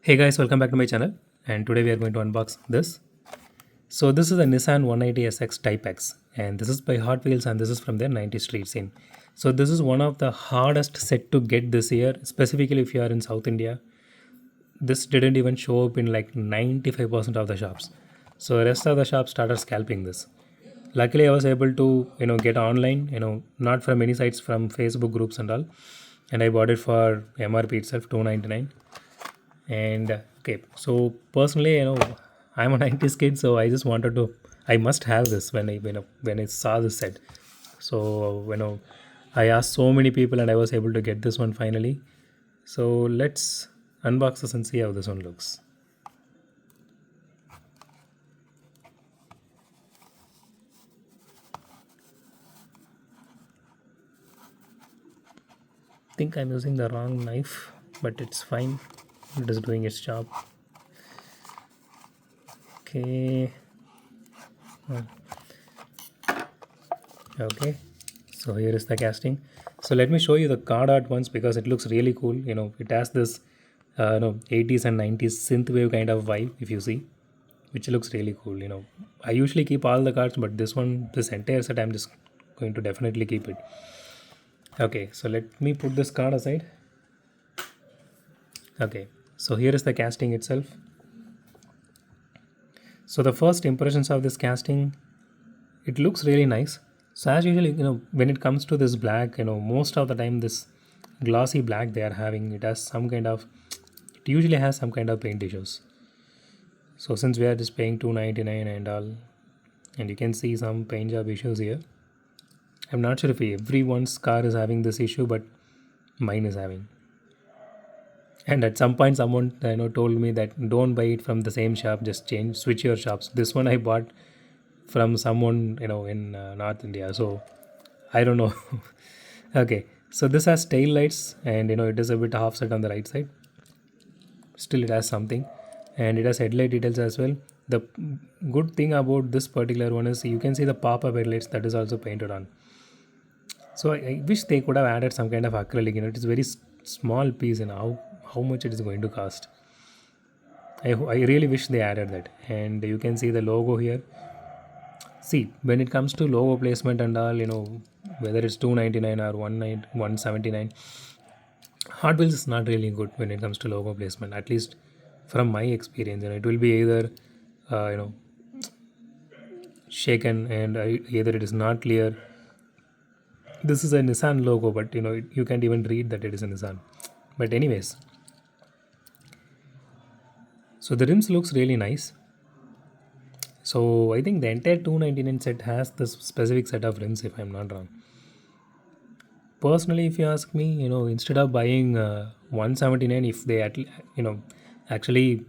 Hey guys, welcome back to my channel, and today we are going to unbox this. So this is a Nissan 180SX Type X, and this is by Hotwheels, and this is from their 90 street scene. So this is one of the hardest set to get this year, specifically if you are in South India. This didn't even show up in like 95% of the shops. So the rest of the shops started scalping this. Luckily I was able to get online, not from any sites, from Facebook groups and all, and I bought it for MRP itself, 299. And okay, so personally, I'm a 90s kid, so I just wanted to, I must have this when I saw this set. So I asked so many people and I was able to get this one finally. So let's unbox this and see how this one looks. I think I'm using the wrong knife, but it's fine. It is doing its job. Okay. Okay, so here is the casting. So let me show you the card art once because it looks really cool. It has this 80s and 90s synthwave kind of vibe, if you see, which looks really cool. I usually keep all the cards, but this entire set, I'm just going to definitely keep it. Okay, so let me put this card aside. Okay, so here is the casting itself. So the first impressions of this casting, it looks really nice. So as usually, when it comes to this black, most of the time this glossy black they are having, it usually has some kind of paint issues. So since we are just paying 299 and all, and you can see some paint job issues here. I'm not sure if everyone's car is having this issue, but mine is having. And at some point, someone told me that don't buy it from the same shop, just switch your shops. This one I bought from someone in North India, so I don't know. Okay, so this has tail lights, and it is a bit offset on the right side. Still, it has something, and it has headlight details as well. The good thing about this particular one is you can see the pop-up headlights that is also painted on. So I wish they could have added some kind of acrylic. It is very small piece, and how much it is going to cost. I really wish they added that. And you can see the logo here. See, when it comes to logo placement and all, whether it's 299 or 179, Hot Wheels is not really good when it comes to logo placement. At least from my experience, it will be either uh, you know shaken, and either it is not clear. This is a Nissan logo, but you can't even read that it is a Nissan. But anyways, so the rims looks really nice. So I think the entire 299 set has this specific set of rims, if I'm not wrong. Personally, if you ask me, instead of buying 179, if they actually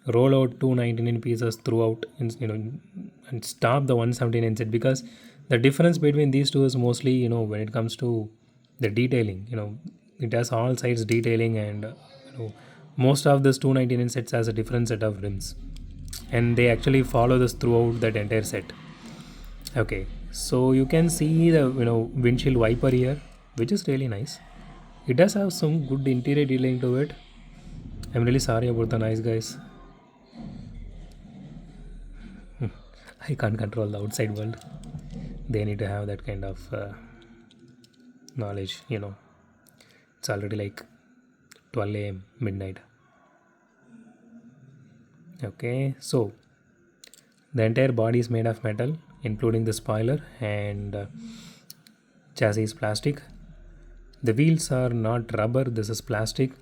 roll out 299 pieces throughout, and stop the 179 set, because the difference between these two is mostly when it comes to the detailing. It has all sides detailing, and most of this 299 sets has a different set of rims, and they actually follow this throughout that entire set. Okay, so you can see the windshield wiper here, which is really nice. It does have some good interior detailing to it. I'm really sorry about the noise, guys. I can't control the outside world. They need to have that kind of knowledge. It's already like 12 a.m. midnight. Okay, so the entire body is made of metal, including the spoiler, and chassis is plastic. The wheels are not rubber, this is plastic.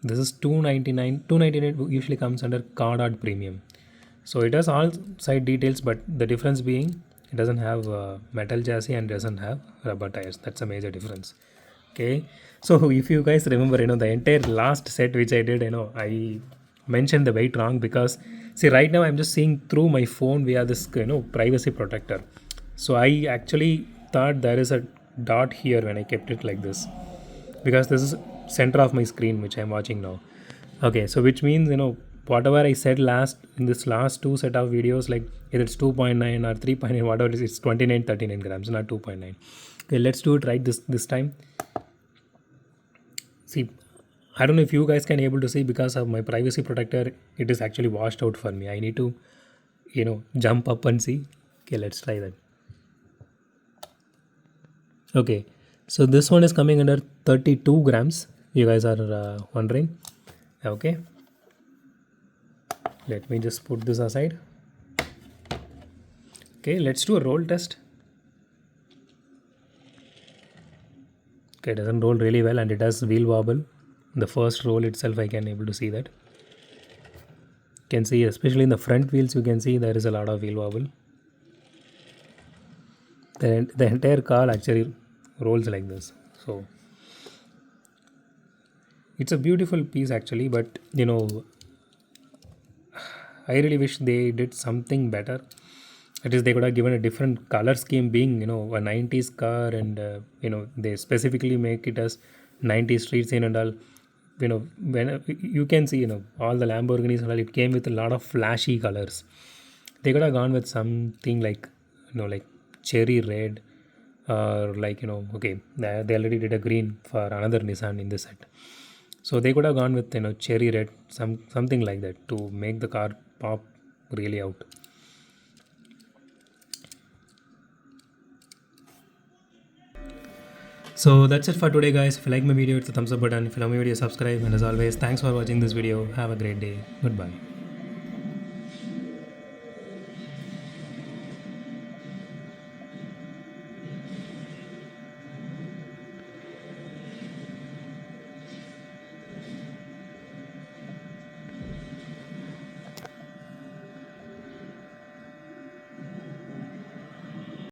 This is 299. 299 usually comes under card art premium. So it has all side details, but the difference being it doesn't have metal chassis and doesn't have rubber tires. That's a major difference. Okay, so if you guys remember, the entire last set which I did, I mentioned the weight wrong, because see, right now I'm just seeing through my phone via this privacy protector. So I actually thought there is a dot here when I kept it like this, because this is center of my screen which I'm watching now. Okay, so which means whatever I said last in this last two set of videos, like either it's 2.9 or 3.9, whatever it is, it's 2939 grams, not 2.9. Okay, let's do it right this time. See, I don't know if you guys can able to see, because of my privacy protector, it is actually washed out for me. I need to, jump up and see. Okay, let's try that. Okay, so this one is coming under 32 grams. You guys are wondering. Okay, let me just put this aside. Okay, let's do a roll test. Okay, it doesn't roll really well, and it has wheel wobble. The first roll itself, I can able to see that. You can see, especially in the front wheels, you can see there is a lot of wheel wobble. The entire car actually rolls like this. So it's a beautiful piece actually, but I really wish they did something better. At least they could have given a different color scheme, being a 90's car, and they specifically make it as 90's street scene and all. When you can see, all the Lamborghinis and all, it came with a lot of flashy colors. They could have gone with something like like cherry red, or like okay, they already did a green for another Nissan in this set. So they could have gone with cherry red, something like that, to make the car pop really out. So that's it for today, guys. If you like my video, hit the thumbs up button. If you love my video, subscribe. And as always, thanks for watching this video. Have a great day. Goodbye.